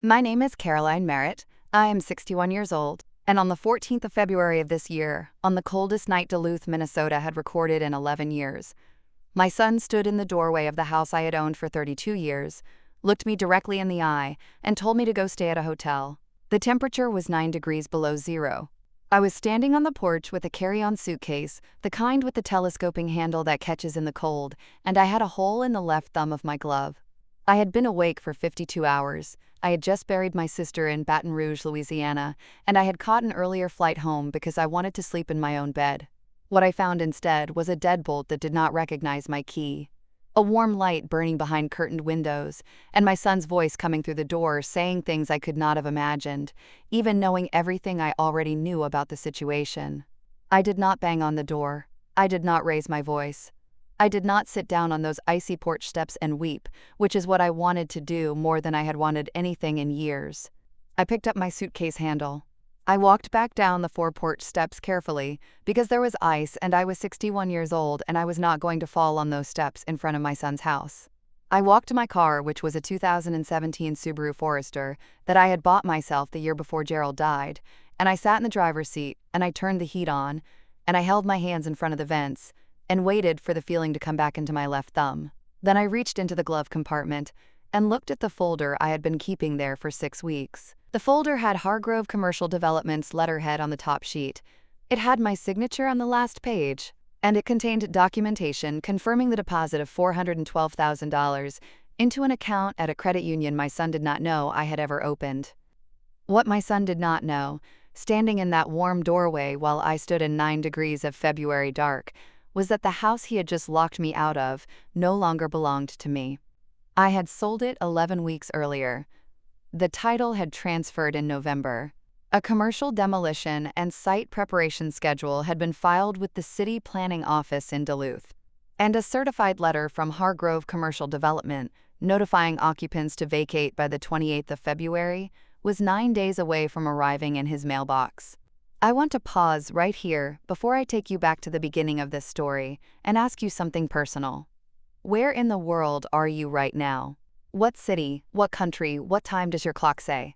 My name is Caroline Merritt. I am 61 years old, and on the 14th of February of this year, on the coldest night Duluth, Minnesota had recorded in 11 years, my son stood in the doorway of the house I had owned for 32 years, looked me directly in the eye, and told me to go stay at a hotel. The temperature was 9 degrees below zero. I was standing on the porch with a carry-on suitcase, the kind with the telescoping handle that catches in the cold, and I had a hole in the left thumb of my glove. I had been awake for 52 hours. I had just buried my sister in Baton Rouge, Louisiana, and I had caught an earlier flight home because I wanted to sleep in my own bed. What I found instead was a deadbolt that did not recognize my key, a warm light burning behind curtained windows, and my son's voice coming through the door saying things I could not have imagined, even knowing everything I already knew about the situation. I did not bang on the door. I did not raise my voice. I did not sit down on those icy porch steps and weep, which is what I wanted to do more than I had wanted anything in years. I picked up my suitcase handle. I walked back down the 4 porch steps carefully because there was ice and I was 61 years old and I was not going to fall on those steps in front of my son's house. I walked to my car, which was a 2017 Subaru Forester that I had bought myself the year before Gerald died, and I sat in the driver's seat and I turned the heat on and I held my hands in front of the vents and waited for the feeling to come back into my left thumb. Then I reached into the glove compartment and looked at the folder I had been keeping there for 6 weeks. The folder had Hargrove Commercial Development's letterhead on the top sheet. It had my signature on the last page, and it contained documentation confirming the deposit of $412,000 into an account at a credit union my son did not know I had ever opened. What my son did not know, standing in that warm doorway while I stood in 9 degrees of February dark, was that the house he had just locked me out of no longer belonged to me. I had sold it 11 weeks earlier. The title had transferred in November. A commercial demolition and site preparation schedule had been filed with the city planning office in Duluth, and a certified letter from Hargrove Commercial Development notifying occupants to vacate by the 28th of February was 9 days away from arriving in his mailbox. I want to pause right here before I take you back to the beginning of this story and ask you something personal. Where in the world are you right now? What city, what country, what time does your clock say?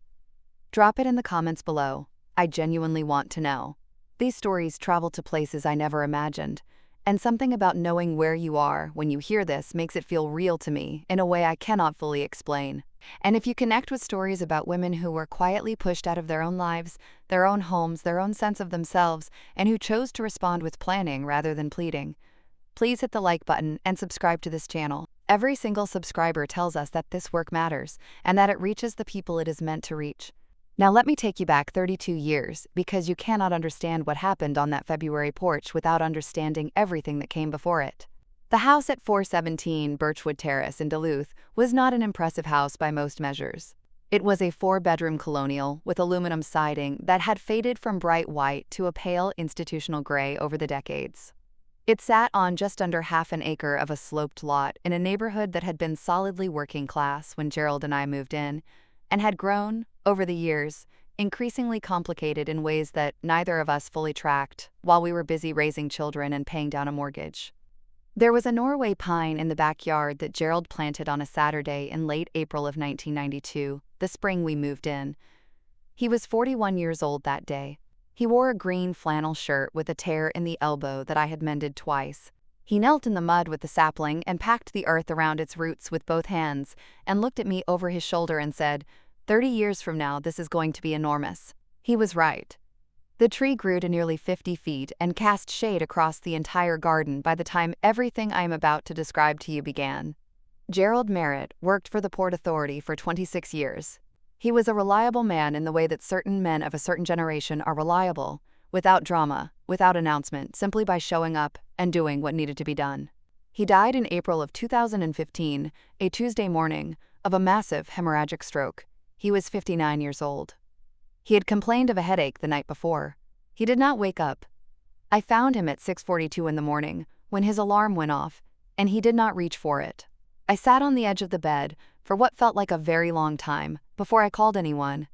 Drop it in the comments below. I genuinely want to know. These stories travel to places I never imagined, and something about knowing where you are when you hear this makes it feel real to me in a way I cannot fully explain. And if you connect with stories about women who were quietly pushed out of their own lives, their own homes, their own sense of themselves, and who chose to respond with planning rather than pleading, please hit the like button and subscribe to this channel. Every single subscriber tells us that this work matters and that it reaches the people it is meant to reach. Now let me take you back 32 years because you cannot understand what happened on that February porch without understanding everything that came before it. The house at 417 Birchwood Terrace in Duluth was not an impressive house by most measures. It was a 4-bedroom colonial with aluminum siding that had faded from bright white to a pale institutional gray over the decades. It sat on just under half an acre of a sloped lot in a neighborhood that had been solidly working class when Gerald and I moved in, and had grown, over the years, increasingly complicated in ways that neither of us fully tracked while we were busy raising children and paying down a mortgage. There was a Norway pine in the backyard that Gerald planted on a Saturday in late April of 1992, the spring we moved in. He was 41 years old that day. He wore a green flannel shirt with a tear in the elbow that I had mended twice. He knelt in the mud with the sapling and packed the earth around its roots with both hands and looked at me over his shoulder and said, "30 years from now, this is going to be enormous." He was right. The tree grew to nearly 50 feet and cast shade across the entire garden by the time everything I am about to describe to you began. Gerald Merritt worked for the Port Authority for 26 years. He was a reliable man in the way that certain men of a certain generation are reliable, without drama, without announcement, simply by showing up and doing what needed to be done. He died in April of 2015, a Tuesday morning, of a massive hemorrhagic stroke. He was 59 years old. He had complained of a headache the night before. He did not wake up. I found him at 6:42 in the morning when his alarm went off, and he did not reach for it. I sat on the edge of the bed for what felt like a very long time before I called anyone.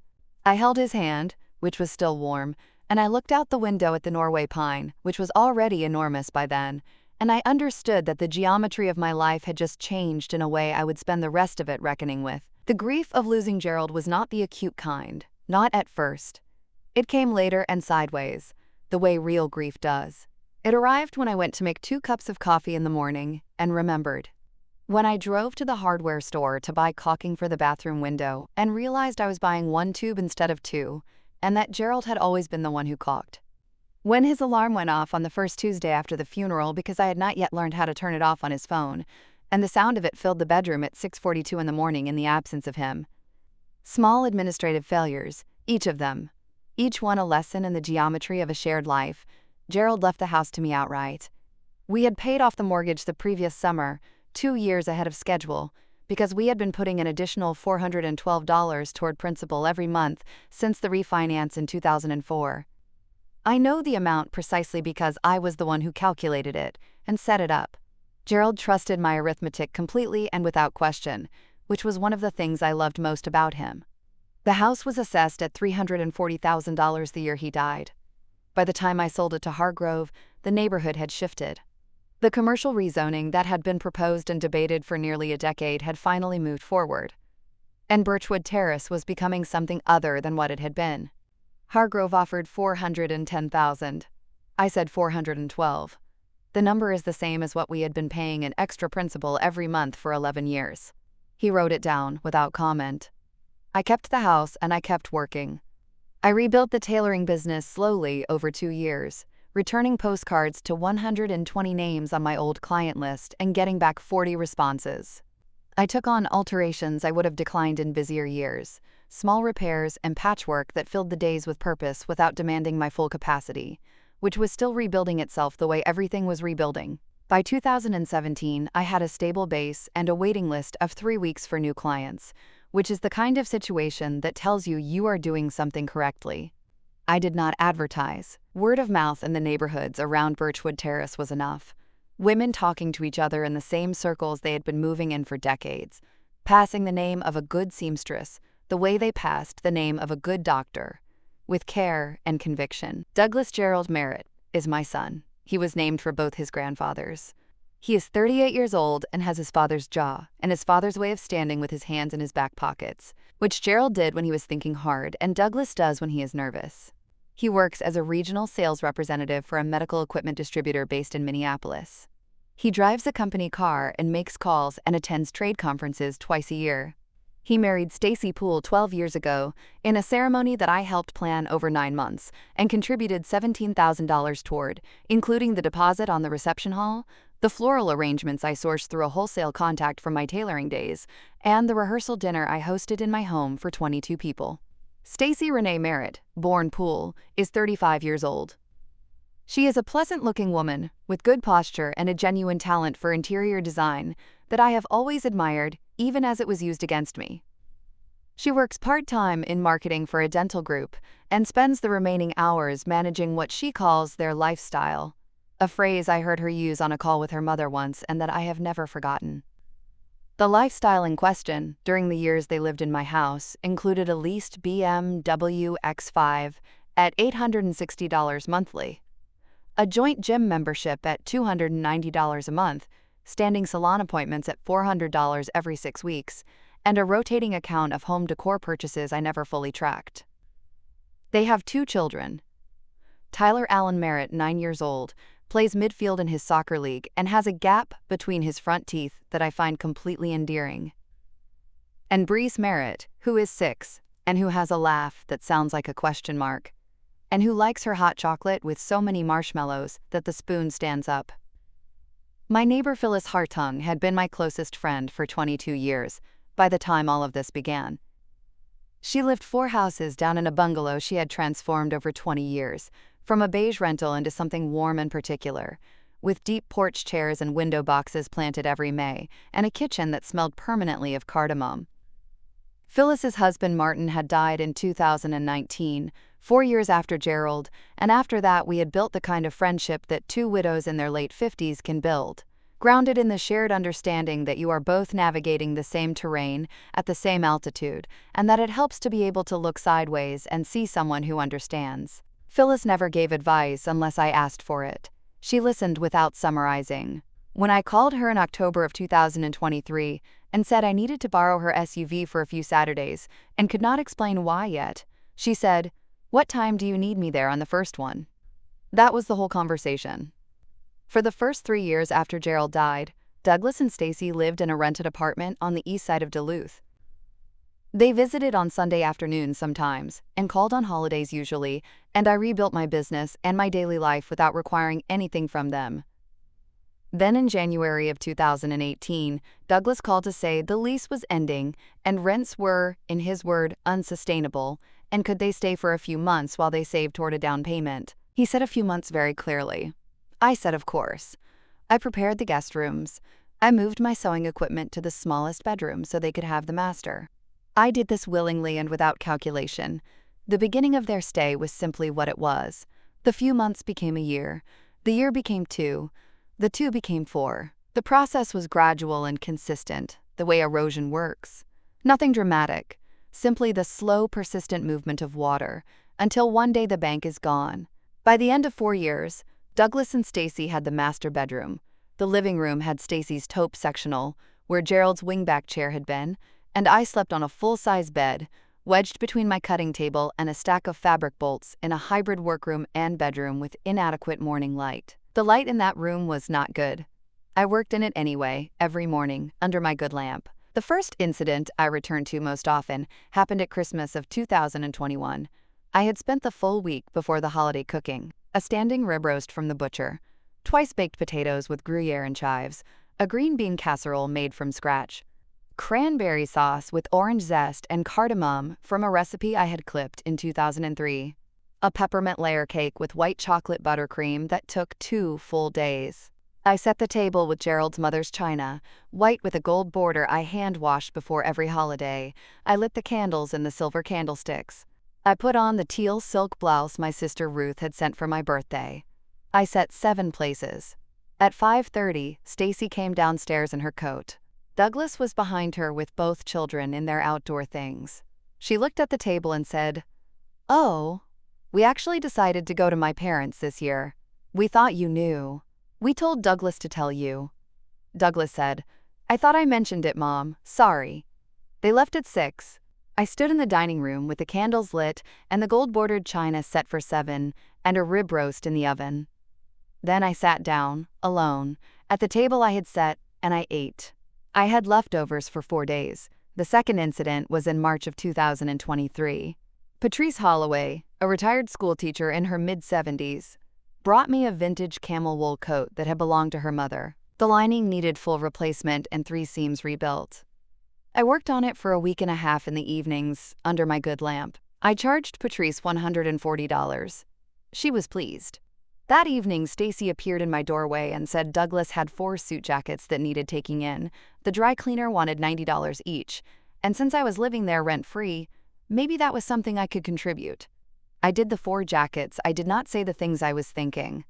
I held his hand, which was still warm, and I looked out the window at the Norway pine, which was already enormous by then, and I understood that the geometry of my life had just changed in a way I would spend the rest of it reckoning with. The grief of losing Gerald was not the acute kind, not at first. It came later and sideways, the way real grief does. It arrived when I went to make 2 cups of coffee in the morning and remembered. When I drove to the hardware store to buy caulking for the bathroom window and realized I was buying 1 tube instead of 2, and that Gerald had always been the one who caulked. When his alarm went off on the first Tuesday after the funeral because I had not yet learned how to turn it off on his phone, and the sound of it filled the bedroom at 6:42 in the morning in the absence of him. Small administrative failures, each of them. Each one a lesson in the geometry of a shared life. Gerald left the house to me outright. We had paid off the mortgage the previous summer, 2 years ahead of schedule, because we had been putting an additional $412 toward principal every month since the refinance in 2004. I know the amount precisely because I was the one who calculated it and set it up. Gerald trusted my arithmetic completely and without question, which was one of the things I loved most about him. The house was assessed at $340,000 the year he died. By the time I sold it to Hargrove, the neighborhood had shifted. The commercial rezoning that had been proposed and debated for nearly a decade had finally moved forward. And Birchwood Terrace was becoming something other than what it had been. Hargrove offered $410,000. I said $412. The number is the same as what we had been paying in extra principal every month for 11 years. He wrote it down without comment. I kept the house and I kept working. I rebuilt the tailoring business slowly over 2 years, returning postcards to 120 names on my old client list and getting back 40 responses. I took on alterations I would have declined in busier years, small repairs and patchwork that filled the days with purpose without demanding my full capacity, which was still rebuilding itself the way everything was rebuilding. By 2017, I had a stable base and a waiting list of 3 weeks for new clients, which is the kind of situation that tells you are doing something correctly. I did not advertise. Word of mouth in the neighborhoods around Birchwood Terrace was enough. Women talking to each other in the same circles they had been moving in for decades, passing the name of a good seamstress, the way they passed the name of a good doctor, with care and conviction. Douglas Gerald Merritt is my son. He was named for both his grandfathers. He is 38 years old and has his father's jaw and his father's way of standing with his hands in his back pockets, which Gerald did when he was thinking hard and Douglas does when he is nervous. He works as a regional sales representative for a medical equipment distributor based in Minneapolis. He drives a company car and makes calls and attends trade conferences twice a year. He married Stacy Poole 12 years ago in a ceremony that I helped plan over 9 months and contributed $17,000 toward, including the deposit on the reception hall, the floral arrangements I sourced through a wholesale contact from my tailoring days, and the rehearsal dinner I hosted in my home for 22 people. Stacy Renee Merritt, born Poole, is 35 years old. She is a pleasant-looking woman with good posture and a genuine talent for interior design that I have always admired, even as it was used against me. She works part-time in marketing for a dental group and spends the remaining hours managing what she calls their lifestyle, a phrase I heard her use on a call with her mother once and that I have never forgotten. The lifestyle in question, during the years they lived in my house, included a leased BMW X5 at $860 monthly, a joint gym membership at $290 a month, standing salon appointments at $400 every 6 weeks, and a rotating account of home decor purchases I never fully tracked. They have 2 children. Tyler Allen Merritt, 9 years old, plays midfield in his soccer league and has a gap between his front teeth that I find completely endearing. And Breeze Merritt, who is 6, and who has a laugh that sounds like a question mark, and who likes her hot chocolate with so many marshmallows that the spoon stands up. My neighbor Phyllis Hartung had been my closest friend for 22 years by the time all of this began. She lived 4 houses down in a bungalow she had transformed over 20 years, from a beige rental into something warm and particular, with deep porch chairs and window boxes planted every May, and a kitchen that smelled permanently of cardamom. Phyllis's husband Martin had died in 2019, 4 years after Gerald, and after that we had built the kind of friendship that 2 widows in their late 50s can build, grounded in the shared understanding that you are both navigating the same terrain at the same altitude, and that it helps to be able to look sideways and see someone who understands. Phyllis never gave advice unless I asked for it. She listened without summarizing. When I called her in October of 2023, and said I needed to borrow her SUV for a few Saturdays and could not explain why yet. She said, "What time do you need me there on the first one?" That was the whole conversation. For the first 3 years after Gerald died, Douglas and Stacy lived in a rented apartment on the east side of Duluth. They visited on Sunday afternoons sometimes, and called on holidays usually, and I rebuilt my business and my daily life without requiring anything from them. Then in January of 2018, Douglas called to say the lease was ending and rents were, in his word, unsustainable, and could they stay for a few months while they saved toward a down payment. He said a few months very clearly. I said of course. I prepared the guest rooms. I moved my sewing equipment to the smallest bedroom so they could have the master. I did this willingly and without calculation. The beginning of their stay was simply what it was. The few months became a year. The year became 2. The 2 became 4. The process was gradual and consistent, the way erosion works. Nothing dramatic, simply the slow, persistent movement of water, until one day the bank is gone. By the end of 4 years, Douglas and Stacy had the master bedroom. The living room had Stacy's taupe sectional, where Gerald's wingback chair had been, and I slept on a full-size bed, wedged between my cutting table and a stack of fabric bolts in a hybrid workroom and bedroom with inadequate morning light. The light in that room was not good. I worked in it anyway, every morning, under my good lamp. The first incident I returned to most often happened at Christmas of 2021. I had spent the full week before the holiday cooking, a standing rib roast from the butcher, twice baked potatoes with Gruyere and chives, a green bean casserole made from scratch, cranberry sauce with orange zest and cardamom from a recipe I had clipped in 2003, a peppermint layer cake with white chocolate buttercream that took 2 full days. I set the table with Gerald's mother's china, white with a gold border I hand-washed before every holiday. I lit the candles in the silver candlesticks. I put on the teal silk blouse my sister Ruth had sent for my birthday. I set 7 places. At 5:30, Stacy came downstairs in her coat. Douglas was behind her with both children in their outdoor things. She looked at the table and said, "Oh, we actually decided to go to my parents this year. We thought you knew. We told Douglas to tell you." Douglas said, "I thought I mentioned it, Mom. Sorry." They left at 6. I stood in the dining room with the candles lit and the gold-bordered china set for 7 and a rib roast in the oven. Then I sat down, alone, at the table I had set, and I ate. I had leftovers for 4 days. The second incident was in March of 2023. Patrice Holloway, a retired schoolteacher in her mid-70s, brought me a vintage camel wool coat that had belonged to her mother. The lining needed full replacement and 3 seams rebuilt. I worked on it for a week and a half in the evenings, under my good lamp. I charged Patrice $140. She was pleased. That evening, Stacy appeared in my doorway and said Douglas had 4 suit jackets that needed taking in. The dry cleaner wanted $90 each, and since I was living there rent-free, maybe that was something I could contribute. I did the 4 jackets. I did not say the things I was thinking.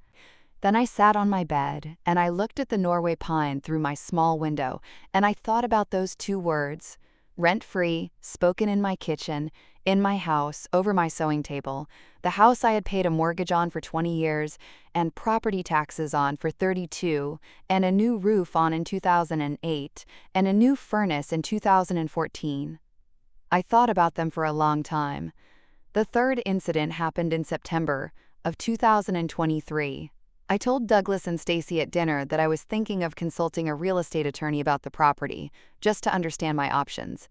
Then I sat on my bed, and I looked at the Norway pine through my small window, and I thought about those 2 words, rent-free, spoken in my kitchen, in my house, over my sewing table, the house I had paid a mortgage on for 20 years, and property taxes on for 32, and a new roof on in 2008, and a new furnace in 2014. I thought about them for a long time. The third incident happened in September of 2023. I told Douglas and Stacy at dinner that I was thinking of consulting a real estate attorney about the property, just to understand my options.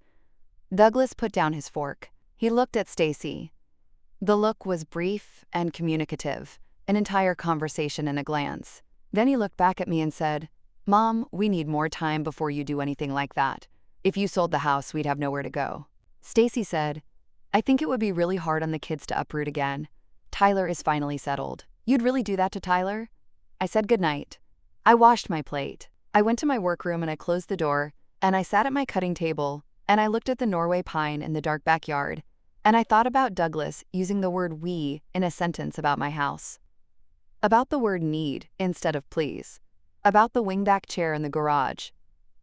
Douglas put down his fork. He looked at Stacy. The look was brief and communicative, an entire conversation in a glance. Then he looked back at me and said, "Mom, we need more time before you do anything like that. If you sold the house, we'd have nowhere to go." Stacy said, "I think it would be really hard on the kids to uproot again. Tyler is finally settled. You'd really do that to Tyler?" I said goodnight. I washed my plate. I went to my workroom and I closed the door, and I sat at my cutting table, and I looked at the Norway pine in the dark backyard, and I thought about Douglas using the word we in a sentence about my house. About the word need instead of please. About the wingback chair in the garage.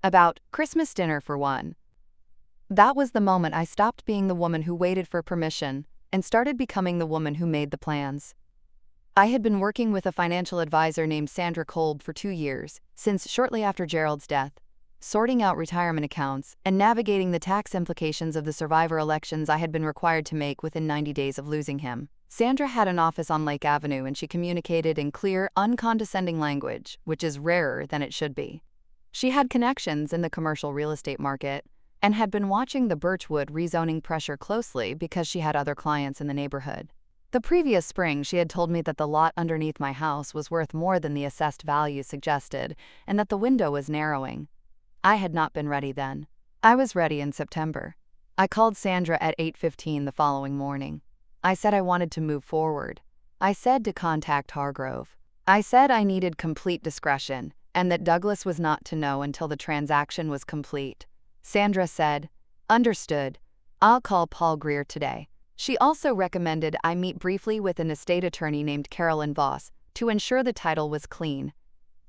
About Christmas dinner for one. That was the moment I stopped being the woman who waited for permission and started becoming the woman who made the plans. I had been working with a financial advisor named Sandra Kolb for 2 years, since shortly after Gerald's death. sorting out retirement accounts, and navigating the tax implications of the survivor elections I had been required to make within 90 days of losing him. Sandra had an office on Lake Avenue, and she communicated in clear, uncondescending language, which is rarer than it should be. She had connections in the commercial real estate market and had been watching the Birchwood rezoning pressure closely because she had other clients in the neighborhood. The previous spring, she had told me that the lot underneath my house was worth more than the assessed value suggested and that the window was narrowing. I had not been ready then. I was ready in September. I called Sandra at 8:15 the following morning. I said I wanted to move forward. I said to contact Hargrove. I said I needed complete discretion and that Douglas was not to know until the transaction was complete. Sandra said, "Understood. I'll call Paul Greer today." She also recommended I meet briefly with an estate attorney named Carolyn Voss to ensure the title was clean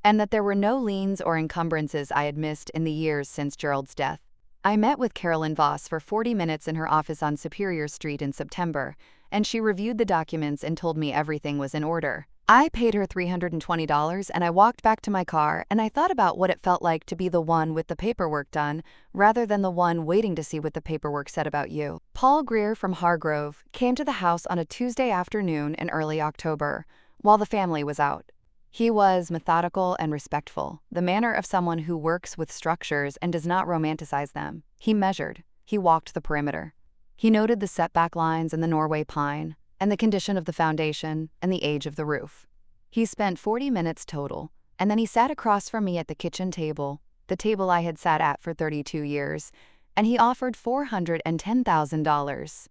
and that there were no liens or encumbrances I had missed in the years since Gerald's death. I met with Carolyn Voss for 40 minutes in her office on Superior Street in September, and she reviewed the documents and told me everything was in order. I paid her $320 and I walked back to my car, and I thought about what it felt like to be the one with the paperwork done rather than the one waiting to see what the paperwork said about you. Paul Greer from Hargrove came to the house on a Tuesday afternoon in early October, while the family was out. He was methodical and respectful, the manner of someone who works with structures and does not romanticize them. He measured. He walked the perimeter. He noted the setback lines and the Norway pine, and the condition of the foundation and the age of the roof. He spent 40 minutes total, and then he sat across from me at the kitchen table, the table I had sat at for 32 years, and he offered $410,000.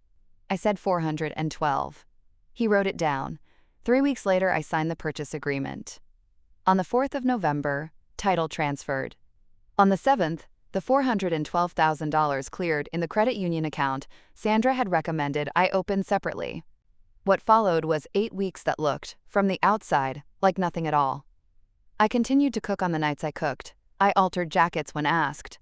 I said $412. He wrote it down. 3 weeks later, I signed the purchase agreement. On the 4th of November, title transferred. On the 7th, the $412,000 cleared in the credit union account Sandra had recommended I open separately. What followed was 8 weeks that looked, from the outside, like nothing at all. I continued to cook on the nights I cooked. I altered jackets when asked.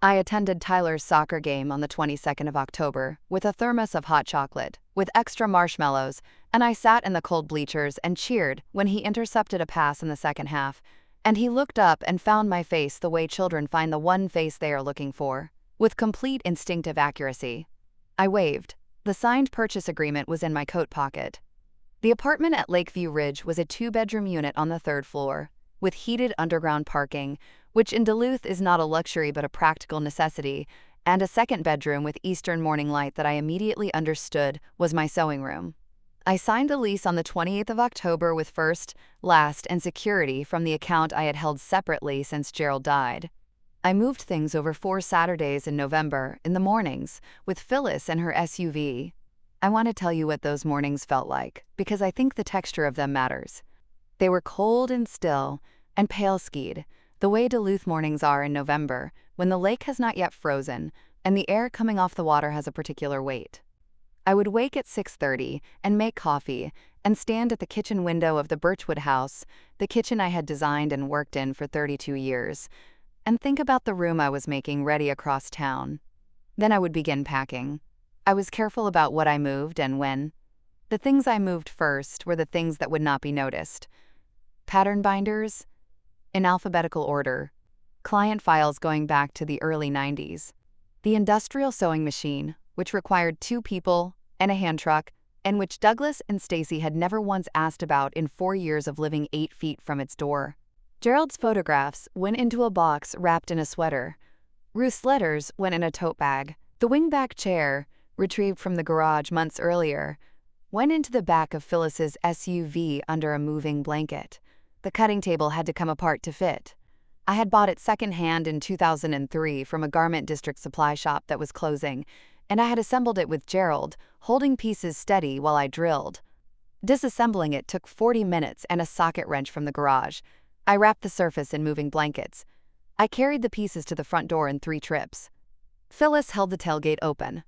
I attended Tyler's soccer game on the 22nd of October with a thermos of hot chocolate, with extra marshmallows, and I sat in the cold bleachers and cheered when he intercepted a pass in the second half, and he looked up and found my face the way children find the one face they are looking for, with complete instinctive accuracy. I waved. The signed purchase agreement was in my coat pocket. The apartment at Lakeview Ridge was a 2-bedroom unit on the 3rd floor, with heated underground parking, which in Duluth is not a luxury but a practical necessity, and a 2nd bedroom with eastern morning light that I immediately understood was my sewing room. I signed the lease on the 28th of October with first, last, and security from the account I had held separately since Gerald died. I moved things over 4 Saturdays in November, in the mornings, with Phyllis and her SUV. I want to tell you what those mornings felt like, because I think the texture of them matters. They were cold and still, and pale-skied, the way Duluth mornings are in November, when the lake has not yet frozen, and the air coming off the water has a particular weight. I would wake at 6:30 and make coffee and stand at the kitchen window of the Birchwood house, the kitchen I had designed and worked in for 32 years, and think about the room I was making ready across town. Then I would begin packing. I was careful about what I moved and when. The things I moved first were the things that would not be noticed. Pattern binders, in alphabetical order, client files going back to the early 90s, the industrial sewing machine, which required 2 people and a hand truck, and which Douglas and Stacy had never once asked about in 4 years of living 8 feet from its door. Gerald's photographs went into a box wrapped in a sweater. Ruth's letters went in a tote bag. The wingback chair, retrieved from the garage months earlier, went into the back of Phyllis's SUV under a moving blanket. The cutting table had to come apart to fit. I had bought it secondhand in 2003 from a garment district supply shop that was closing, and I had assembled it with Gerald, holding pieces steady while I drilled. Disassembling it took 40 minutes and a socket wrench from the garage. I wrapped the surface in moving blankets. I carried the pieces to the front door in 3 trips. Phyllis held the tailgate open,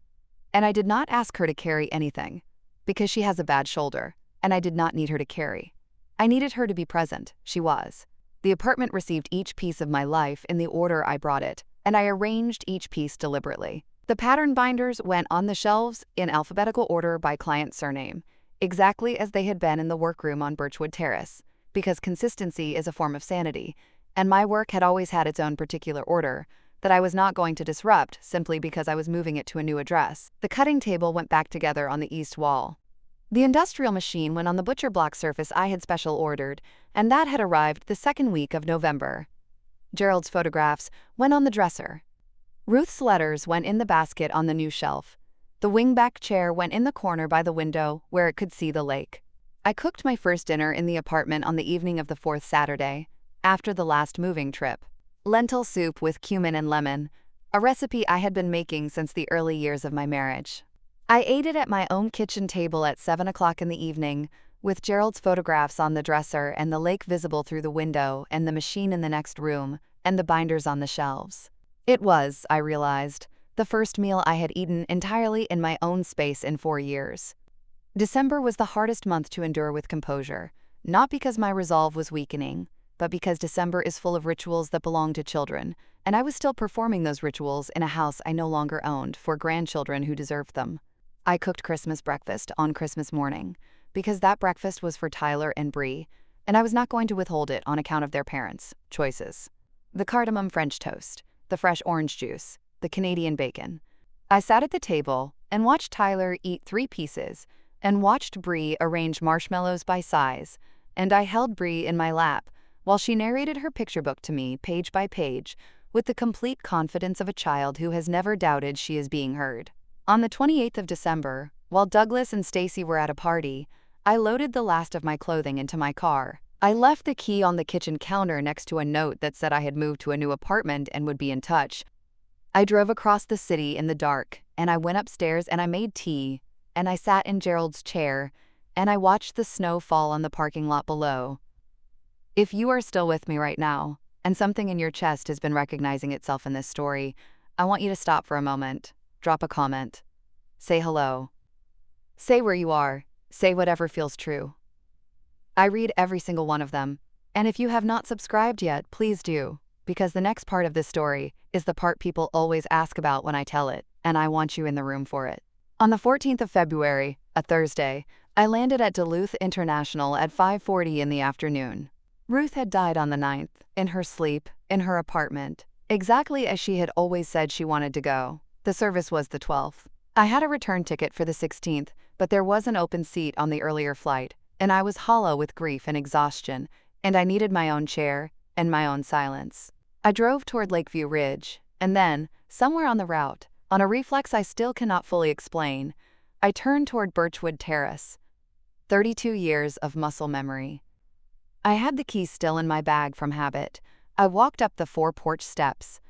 and I did not ask her to carry anything, because she has a bad shoulder, and I did not need her to carry. I needed her to be present. She was. The apartment received each piece of my life in the order I brought it, and I arranged each piece deliberately. The pattern binders went on the shelves in alphabetical order by client surname, exactly as they had been in the workroom on Birchwood Terrace, because consistency is a form of sanity, and my work had always had its own particular order that I was not going to disrupt simply because I was moving it to a new address. The cutting table went back together on the east wall. The industrial machine went on the butcher block surface I had special ordered, and that had arrived the second week of November. Gerald's photographs went on the dresser. Ruth's letters went in the basket on the new shelf. The wingback chair went in the corner by the window where it could see the lake. I cooked my first dinner in the apartment on the evening of the fourth Saturday, after the last moving trip. Lentil soup with cumin and lemon, a recipe I had been making since the early years of my marriage. I ate it at my own kitchen table at 7 o'clock in the evening, with Gerald's photographs on the dresser and the lake visible through the window and the machine in the next room and the binders on the shelves. It was, I realized, the first meal I had eaten entirely in my own space in 4 years. December was the hardest month to endure with composure, not because my resolve was weakening, but because December is full of rituals that belong to children, and I was still performing those rituals in a house I no longer owned for grandchildren who deserved them. I cooked Christmas breakfast on Christmas morning, because that breakfast was for Tyler and Bree, and I was not going to withhold it on account of their parents' choices. The cardamom French toast, the fresh orange juice, the Canadian bacon. I sat at the table and watched Tyler eat 3 pieces, and watched Bree arrange marshmallows by size, and I held Bree in my lap while she narrated her picture book to me page by page with the complete confidence of a child who has never doubted she is being heard. On the 28th of December, while Douglas and Stacy were at a party, I loaded the last of my clothing into my car. I left the key on the kitchen counter next to a note that said I had moved to a new apartment and would be in touch. I drove across the city in the dark, and I went upstairs and I made tea, and I sat in Gerald's chair, and I watched the snow fall on the parking lot below. If you are still with me right now, and something in your chest has been recognizing itself in this story, I want you to stop for a moment, drop a comment, say hello. Say where you are, say whatever feels true. I read every single one of them, and if you have not subscribed yet, please do, because the next part of this story is the part people always ask about when I tell it, and I want you in the room for it. On the 14th of February, a Thursday, I landed at Duluth International at 5:40 in the afternoon. Ruth had died on the 9th, in her sleep, in her apartment, exactly as she had always said she wanted to go. The service was the 12th. I had a return ticket for the 16th, but there was an open seat on the earlier flight, and I was hollow with grief and exhaustion, and I needed my own chair and my own silence. I drove toward Lakeview Ridge, and then, somewhere on the route, on a reflex I still cannot fully explain, I turned toward Birchwood Terrace. 32 years of muscle memory. I had the key still in my bag from habit. I walked up the 4 porch steps.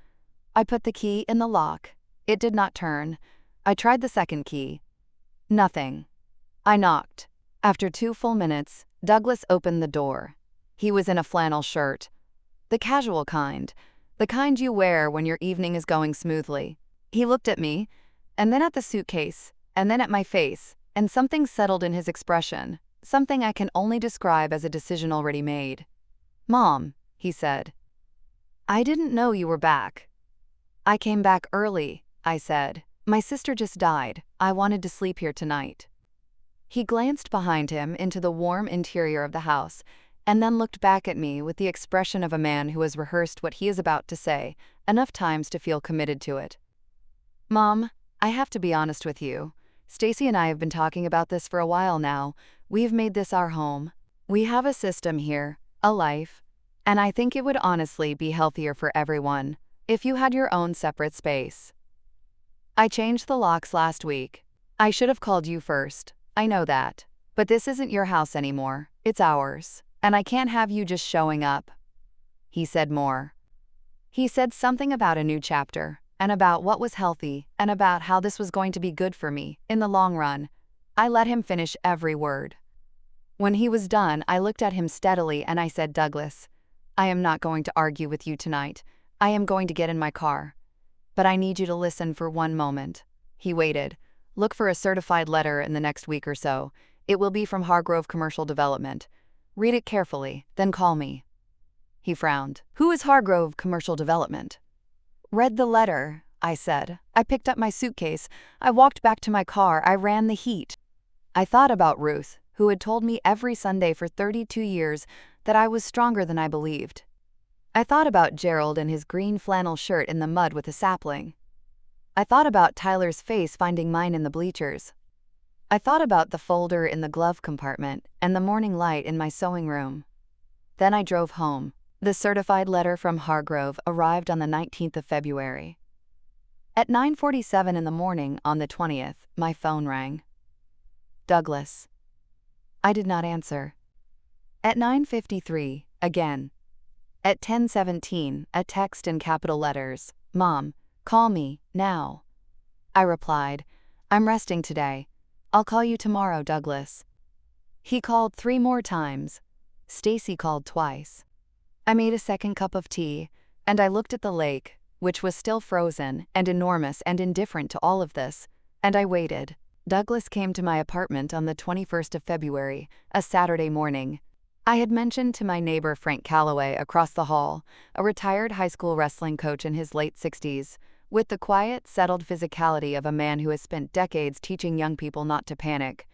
I put the key in the lock. It did not turn. I tried the second key. Nothing. I knocked. After 2 full minutes, Douglas opened the door. He was in a flannel shirt. The casual kind. The kind you wear when your evening is going smoothly. He looked at me, and then at the suitcase, and then at my face, and something settled in his expression, something I can only describe as a decision already made. "Mom," he said. "I didn't know you were back." "I came back early," I said. "My sister just died. I wanted to sleep here tonight." He glanced behind him into the warm interior of the house, and then looked back at me with the expression of a man who has rehearsed what he is about to say enough times to feel committed to it. "Mom, I have to be honest with you. Stacy and I have been talking about this for a while now. We've made this our home. We have a system here, a life, and I think it would honestly be healthier for everyone if you had your own separate space. I changed the locks last week. I should have called you first. I know that. But this isn't your house anymore. It's ours. And I can't have you just showing up." He said more. He said something about a new chapter, and about what was healthy, and about how this was going to be good for me, in the long run. I let him finish every word. When he was done, I looked at him steadily and I said, "Douglas, I am not going to argue with you tonight. I am going to get in my car. But I need you to listen for one moment." He waited. "Look for a certified letter in the next week or so. It will be from Hargrove Commercial Development. Read it carefully, then call me." He frowned. "Who is Hargrove Commercial Development?" "Read the letter," I said. I picked up my suitcase. I walked back to my car. I ran the heat. I thought about Ruth, who had told me every Sunday for 32 years that I was stronger than I believed. I thought about Gerald and his green flannel shirt in the mud with a sapling. I thought about Tyler's face finding mine in the bleachers. I thought about the folder in the glove compartment and the morning light in my sewing room. Then I drove home. The certified letter from Hargrove arrived on the 19th of February. At 9:47 in the morning on the 20th, my phone rang. Douglas. I did not answer. At 9:53, again. At 10:17, a text in capital letters, "Mom, call me, now." I replied, "I'm resting today. I'll call you tomorrow, Douglas." He called 3 more times. Stacy called twice. I made a second cup of tea, and I looked at the lake, which was still frozen and enormous and indifferent to all of this, and I waited. Douglas came to my apartment on the 21st of February, a Saturday morning. I had mentioned to my neighbor Frank Calloway across the hall, a retired high school wrestling coach in his late 60s, with the quiet, settled physicality of a man who has spent decades teaching young people not to panic,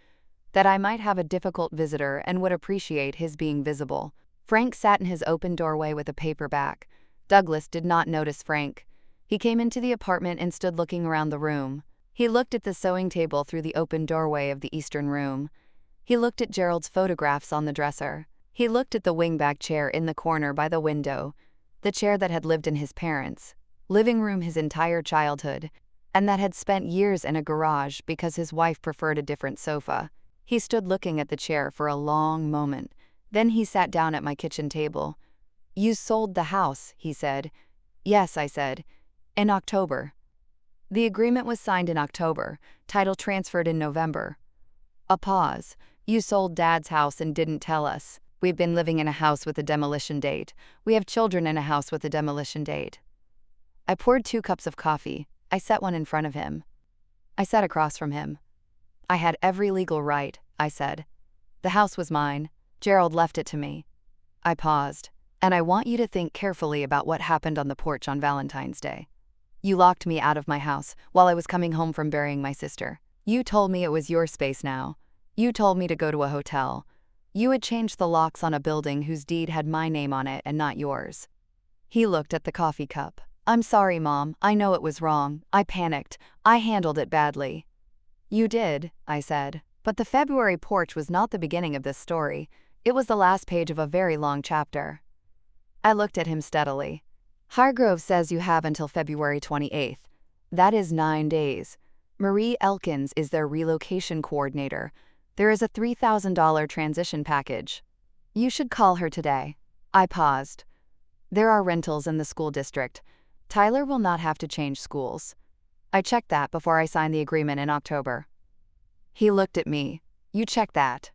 that I might have a difficult visitor and would appreciate his being visible. Frank sat in his open doorway with a paperback. Douglas did not notice Frank. He came into the apartment and stood looking around the room. He looked at the sewing table through the open doorway of the eastern room. He looked at Gerald's photographs on the dresser. He looked at the wingback chair in the corner by the window, the chair that had lived in his parents' living room his entire childhood, and that had spent years in a garage because his wife preferred a different sofa. He stood looking at the chair for a long moment. Then he sat down at my kitchen table. "You sold the house," he said. "Yes," I said. "In October." The agreement was signed in October, title transferred in November. A pause. "You sold Dad's house and didn't tell us. We've been living in a house with a demolition date. We have children in a house with a demolition date." I poured 2 cups of coffee. I set one in front of him. I sat across from him. "I had every legal right," I said. "The house was mine. Gerald left it to me." I paused. "And I want you to think carefully about what happened on the porch on Valentine's Day. You locked me out of my house while I was coming home from burying my sister. You told me it was your space now. You told me to go to a hotel. You had changed the locks on a building whose deed had my name on it and not yours." He looked at the coffee cup. "I'm sorry, Mom. I know it was wrong. I panicked. I handled it badly." "You did," I said. "But the February porch was not the beginning of this story. It was the last page of a very long chapter." I looked at him steadily. "Hargrove says you have until February 28th. That is 9 days. Marie Elkins is their relocation coordinator. There is a $3,000 transition package. You should call her today." I paused. "There are rentals in the school district. Tyler will not have to change schools. I checked that before I signed the agreement in October." He looked at me. "You checked that?"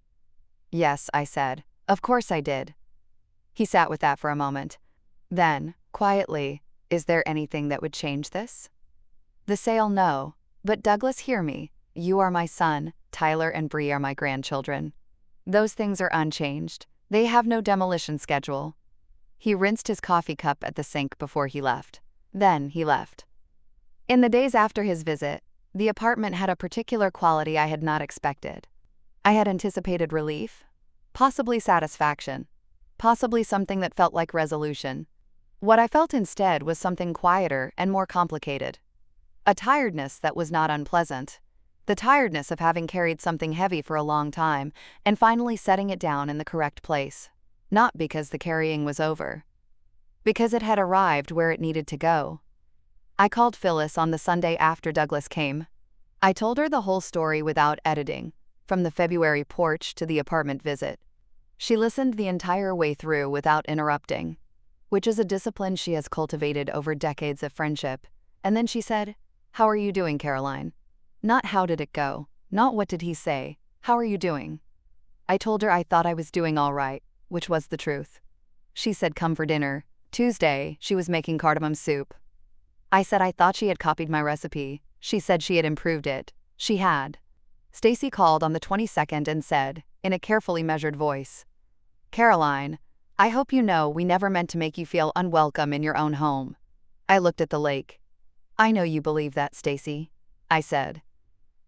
"Yes," I said. "Of course I did." He sat with that for a moment. Then, quietly, "Is there anything that would change this?" "The sale, no. But Douglas, hear me. You are my son. Tyler and Bree are my grandchildren. Those things are unchanged. They have no demolition schedule." He rinsed his coffee cup at the sink before he left. Then he left. In the days after his visit, the apartment had a particular quality I had not expected. I had anticipated relief, possibly satisfaction, possibly something that felt like resolution. What I felt instead was something quieter and more complicated. A tiredness that was not unpleasant. The tiredness of having carried something heavy for a long time and finally setting it down in the correct place. Not because the carrying was over. Because it had arrived where it needed to go. I called Phyllis on the Sunday after Douglas came. I told her the whole story without editing, from the February porch to the apartment visit. She listened the entire way through without interrupting, which is a discipline she has cultivated over decades of friendship. And then she said, "How are you doing, Caroline?" Not how did it go, not what did he say, how are you doing? I told her I thought I was doing all right, which was the truth. She said, "Come for dinner." Tuesday, she was making cardamom soup. I said I thought she had copied my recipe. She said she had improved it. She had. Stacy called on the 22nd and said, in a carefully measured voice, "Caroline, I hope you know we never meant to make you feel unwelcome in your own home." I looked at the lake. "I know you believe that, Stacy," I said.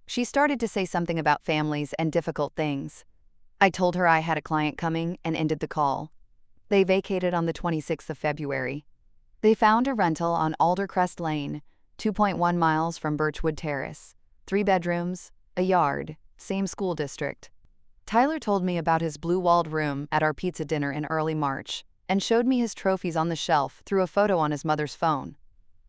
She started to say something about families and difficult things. I told her I had a client coming and ended the call. They vacated on the 26th of February. They found a rental on Aldercrest Lane, 2.1 miles from Birchwood Terrace. 3 bedrooms, a yard, same school district. Tyler told me about his blue-walled room at our pizza dinner in early March and showed me his trophies on the shelf through a photo on his mother's phone.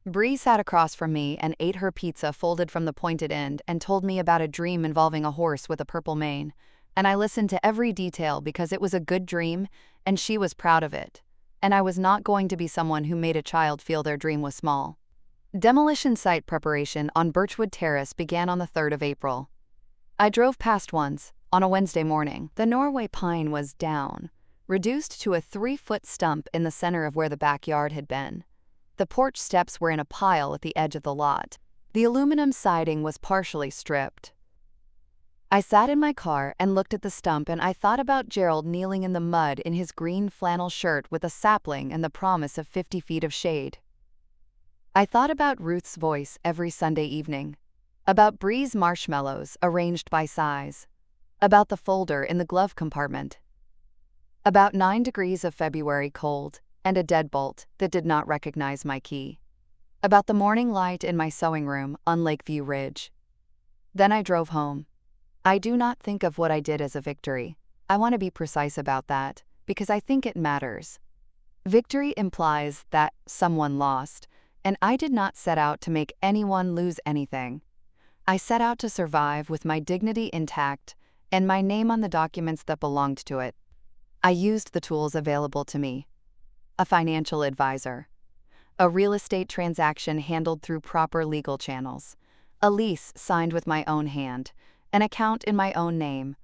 Bree sat across from me and ate her pizza folded from the pointed end and told me about a dream involving a horse with a purple mane, and I listened to every detail because it was a good dream and she was proud of it, and I was not going to be someone who made a child feel their dream was small. Demolition site preparation on Birchwood Terrace began on the 3rd of April. I drove past once, on a Wednesday morning. The Norway pine was down, reduced to a 3-foot stump in the center of where the backyard had been. The porch steps were in a pile at the edge of the lot. The aluminum siding was partially stripped. I sat in my car and looked at the stump, and I thought about Gerald kneeling in the mud in his green flannel shirt with a sapling and the promise of 50 feet of shade. I thought about Ruth's voice every Sunday evening, about Bree's marshmallows arranged by size, about the folder in the glove compartment, about 9 degrees of February cold and a deadbolt that did not recognize my key, about the morning light in my sewing room on Lakeview Ridge. Then I drove home. I do not think of what I did as a victory. I want to be precise about that, because I think it matters. Victory implies that someone lost, and I did not set out to make anyone lose anything. I set out to survive with my dignity intact and my name on the documents that belonged to it. I used the tools available to me. A financial advisor, a real estate transaction handled through proper legal channels, a lease signed with my own hand, an account in my own name,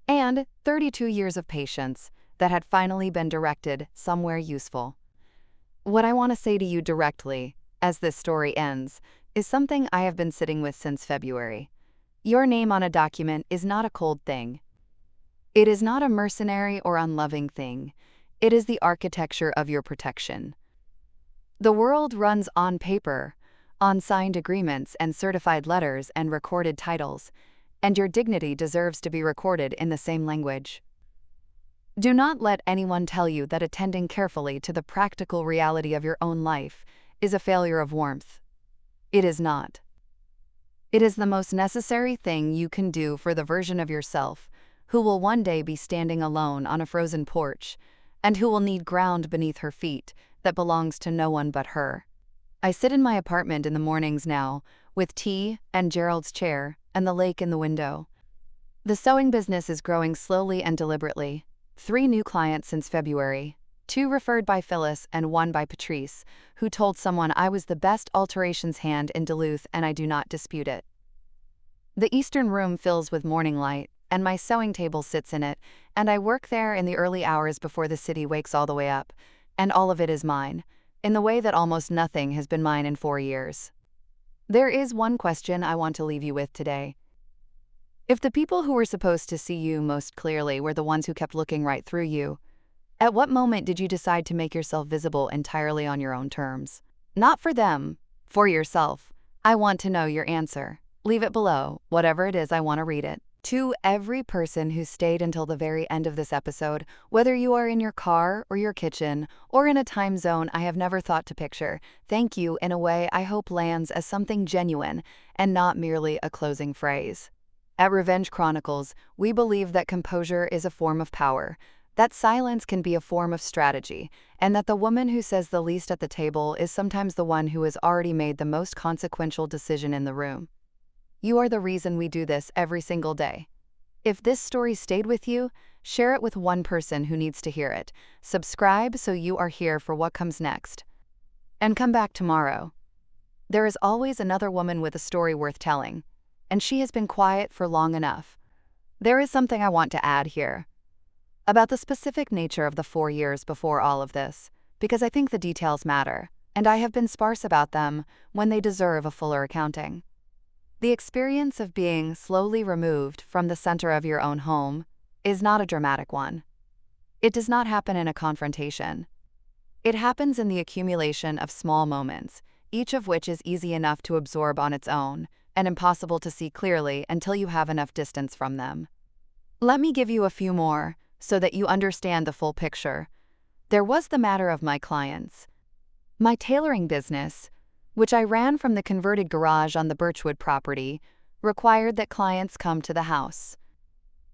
and 32 years of patience that had finally been directed somewhere useful. What I want to say to you directly, as this story ends, is something I have been sitting with since February. Your name on a document is not a cold thing. It is not a mercenary or unloving thing. It is the architecture of your protection. The world runs on paper, on signed agreements and certified letters and recorded titles, and your dignity deserves to be recorded in the same language. Do not let anyone tell you that attending carefully to the practical reality of your own life is a failure of warmth. It is not. It is the most necessary thing you can do for the version of yourself who will one day be standing alone on a frozen porch and who will need ground beneath her feet that belongs to no one but her. I sit in my apartment in the mornings now with tea and Gerald's chair and the lake in the window. The sewing business is growing slowly and deliberately. 3 new clients since February, 2 referred by Phyllis and 1 by Patrice, who told someone I was the best alterations hand in Duluth, and I do not dispute it. The eastern room fills with morning light, and my sewing table sits in it, and I work there in the early hours before the city wakes all the way up, and all of it is mine, in the way that almost nothing has been mine in 4 years. There is one question I want to leave you with today. If the people who were supposed to see you most clearly were the ones who kept looking right through you, at what moment did you decide to make yourself visible entirely on your own terms? Not for them, for yourself. I want to know your answer. Leave it below, whatever it is, I want to read it. To every person who stayed until the very end of this episode, whether you are in your car or your kitchen or in a time zone I have never thought to picture, thank you in a way I hope lands as something genuine and not merely a closing phrase. At Revenge Chronicles, we believe that composure is a form of power, that silence can be a form of strategy, and that the woman who says the least at the table is sometimes the one who has already made the most consequential decision in the room. You are the reason we do this every single day. If this story stayed with you, share it with one person who needs to hear it. Subscribe so you are here for what comes next. And come back tomorrow. There is always another woman with a story worth telling, and she has been quiet for long enough. There is something I want to add here about the specific nature of the 4 years before all of this, because I think the details matter, and I have been sparse about them when they deserve a fuller accounting. The experience of being slowly removed from the center of your own home is not a dramatic one. It does not happen in a confrontation. It happens in the accumulation of small moments, each of which is easy enough to absorb on its own and impossible to see clearly until you have enough distance from them. Let me give you a few more so that you understand the full picture. There was the matter of my clients. My tailoring business, which I ran from the converted garage on the Birchwood property, required that clients come to the house.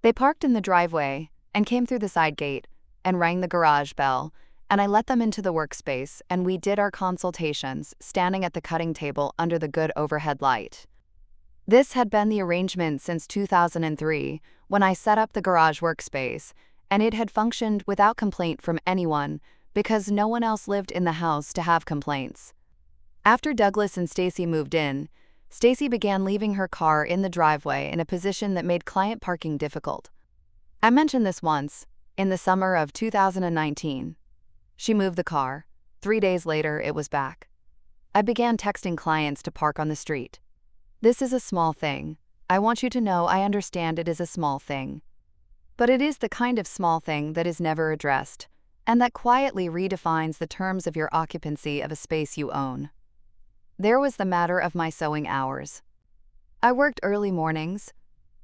They parked in the driveway and came through the side gate and rang the garage bell, and I let them into the workspace, and we did our consultations standing at the cutting table under the good overhead light. This had been the arrangement since 2003, when I set up the garage workspace, and it had functioned without complaint from anyone because no one else lived in the house to have complaints. After Douglas and Stacy moved in, Stacy began leaving her car in the driveway in a position that made client parking difficult. I mentioned this once, in the summer of 2019. She moved the car. 3 days later, it was back. I began texting clients to park on the street. This is a small thing. I want you to know I understand it is a small thing. But it is the kind of small thing that is never addressed, and that quietly redefines the terms of your occupancy of a space you own. There was the matter of my sewing hours. I worked early mornings,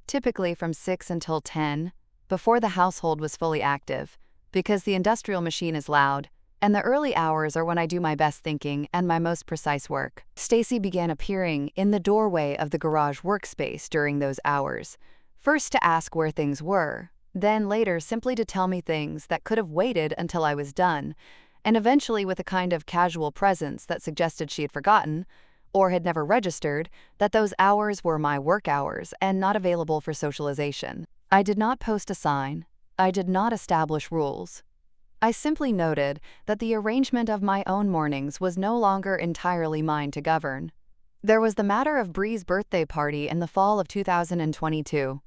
typically from 6 until 10, before the household was fully active, because the industrial machine is loud, and the early hours are when I do my best thinking and my most precise work. Stacy began appearing in the doorway of the garage workspace during those hours, first to ask where things were, then later simply to tell me things that could have waited until I was done, and eventually with a kind of casual presence that suggested she had forgotten, or had never registered, that those hours were my work hours and not available for socialization. I did not post a sign. I did not establish rules. I simply noted that the arrangement of my own mornings was no longer entirely mine to govern. There was the matter of Bree's birthday party in the fall of 2022.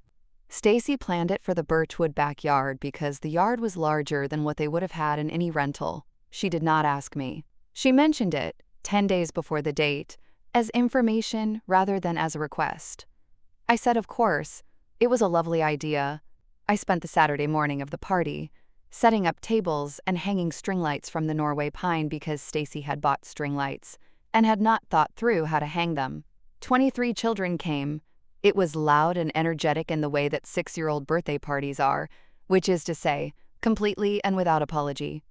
Stacy planned it for the Birchwood backyard because the yard was larger than what they would have had in any rental. She did not ask me. She mentioned it, 10 days before the date, as information rather than as a request. I said of course. It was a lovely idea. I spent the Saturday morning of the party setting up tables and hanging string lights from the Norway pine because Stacy had bought string lights and had not thought through how to hang them. 23 children came. It was loud and energetic in the way that 6-year-old birthday parties are, which is to say, completely and without apology.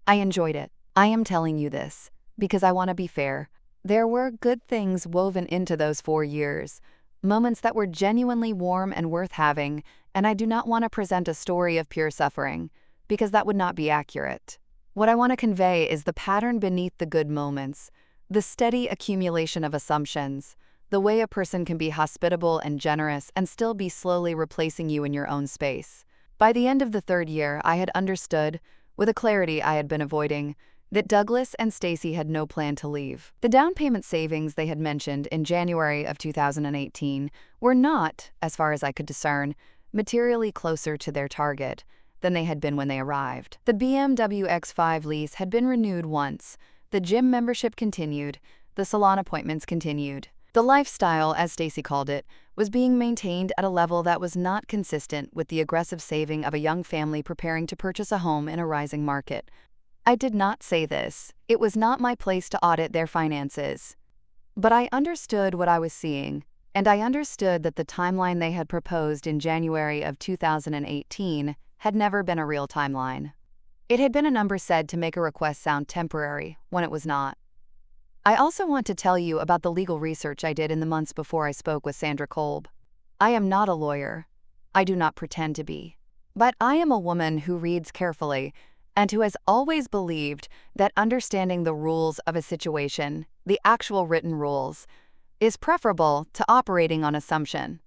I enjoyed it. I am telling you this because I want to be fair. There were good things woven into those 4 years, moments that were genuinely warm and worth having, and I do not want to present a story of pure suffering, because that would not be accurate. What I want to convey is the pattern beneath the good moments, the steady accumulation of assumptions, the way a person can be hospitable and generous and still be slowly replacing you in your own space. By the end of the 3rd year, I had understood, with a clarity I had been avoiding, that Douglas and Stacy had no plan to leave. The down payment savings they had mentioned in January of 2018 were not, as far as I could discern, materially closer to their target than they had been when they arrived. The BMW X5 lease had been renewed once, the gym membership continued, the salon appointments continued. The lifestyle, as Stacy called it, was being maintained at a level that was not consistent with the aggressive saving of a young family preparing to purchase a home in a rising market. I did not say this. It was not my place to audit their finances. But I understood what I was seeing, and I understood that the timeline they had proposed in January of 2018 had never been a real timeline. It had been a number said to make a request sound temporary when it was not. I also want to tell you about the legal research I did in the months before I spoke with Sandra Kolb. I am not a lawyer. I do not pretend to be. But I am a woman who reads carefully and who has always believed that understanding the rules of a situation, the actual written rules, is preferable to operating on assumption.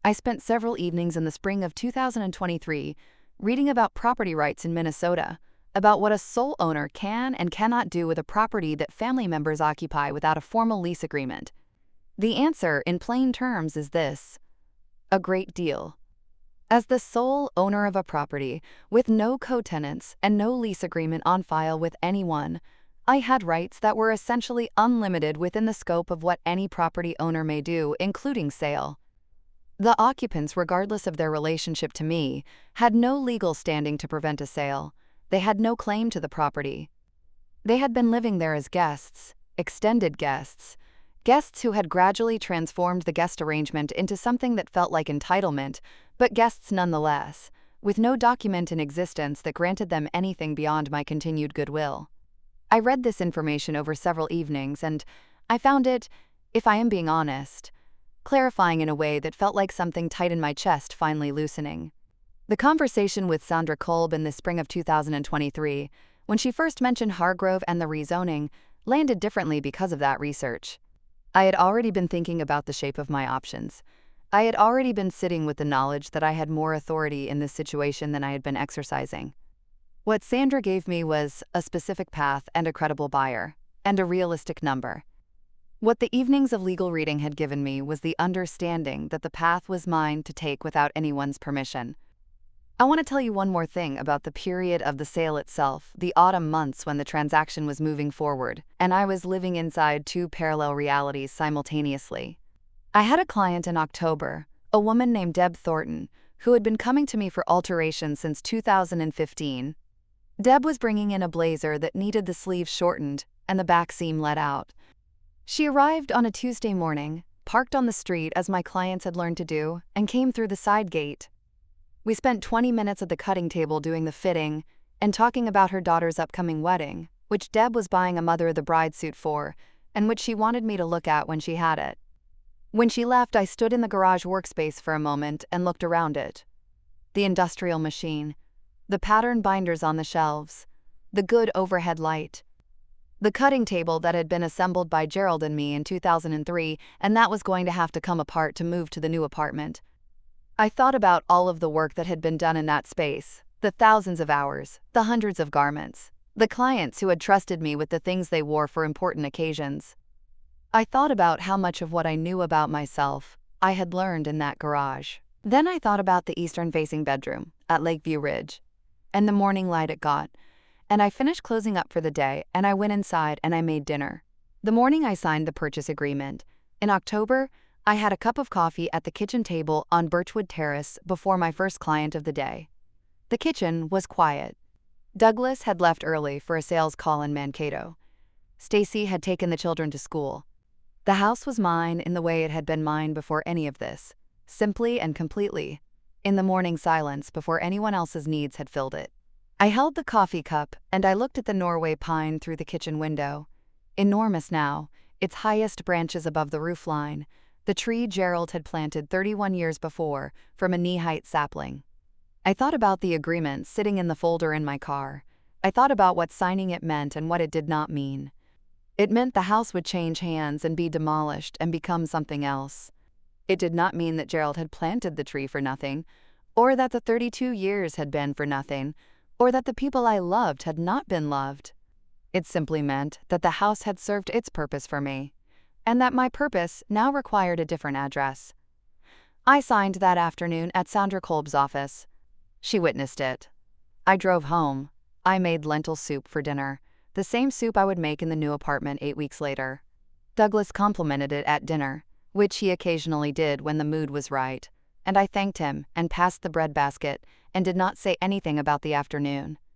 I spent several evenings in the spring of 2023 reading about property rights in Minnesota, about what a sole owner can and cannot do with a property that family members occupy without a formal lease agreement. The answer, in plain terms, is this: a great deal. As the sole owner of a property, with no co-tenants and no lease agreement on file with anyone, I had rights that were essentially unlimited within the scope of what any property owner may do, including sale. The occupants, regardless of their relationship to me, had no legal standing to prevent a sale. They had no claim to the property. They had been living there as guests, extended guests, guests who had gradually transformed the guest arrangement into something that felt like entitlement, but guests nonetheless, with no document in existence that granted them anything beyond my continued goodwill. I read this information over several evenings, and I found it, if I am being honest, clarifying in a way that felt like something tight in my chest finally loosening. The conversation with Sandra Kolb in the spring of 2023, when she first mentioned Hargrove and the rezoning, landed differently because of that research. I had already been thinking about the shape of my options. I had already been sitting with the knowledge that I had more authority in this situation than I had been exercising. What Sandra gave me was a specific path and a credible buyer, and a realistic number. What the evenings of legal reading had given me was the understanding that the path was mine to take without anyone's permission. I want to tell you one more thing about the period of the sale itself, the autumn months when the transaction was moving forward, and I was living inside two parallel realities simultaneously. I had a client in October, a woman named Deb Thornton, who had been coming to me for alterations since 2015. Deb was bringing in a blazer that needed the sleeves shortened and the back seam let out. She arrived on a Tuesday morning, parked on the street as my clients had learned to do, and came through the side gate. We spent 20 minutes at the cutting table doing the fitting and talking about her daughter's upcoming wedding, which Deb was buying a mother-of-the-bride suit for, and which she wanted me to look at when she had it. When she left, I stood in the garage workspace for a moment and looked around it. The industrial machine, the pattern binders on the shelves, the good overhead light, the cutting table that had been assembled by Gerald and me in 2003, and that was going to have to come apart to move to the new apartment. I thought about all of the work that had been done in that space, the thousands of hours, the hundreds of garments, the clients who had trusted me with the things they wore for important occasions. I thought about how much of what I knew about myself I had learned in that garage. Then I thought about the eastern-facing bedroom at Lakeview Ridge, and the morning light it got, and I finished closing up for the day, and I went inside and I made dinner. The morning I signed the purchase agreement, in October, I had a cup of coffee at the kitchen table on Birchwood Terrace before my first client of the day. The kitchen was quiet. Douglas had left early for a sales call in Mankato. Stacy had taken the children to school. The house was mine in the way it had been mine before any of this, simply and completely, in the morning silence before anyone else's needs had filled it. I held the coffee cup and I looked at the Norway pine through the kitchen window. Enormous now, its highest branches above the roofline, the tree Gerald had planted 31 years before from a knee-height sapling. I thought about the agreement sitting in the folder in my car. I thought about what signing it meant and what it did not mean. It meant the house would change hands and be demolished and become something else. It did not mean that Gerald had planted the tree for nothing, or that the 32 years had been for nothing, or that the people I loved had not been loved. It simply meant that the house had served its purpose for me, and that my purpose now required a different address. I signed that afternoon at Sandra Kolb's office. She witnessed it. I drove home. I made lentil soup for dinner, the same soup I would make in the new apartment 8 weeks later. Douglas complimented it at dinner, which he occasionally did when the mood was right, and I thanked him and passed the bread basket and did not say anything about the afternoon.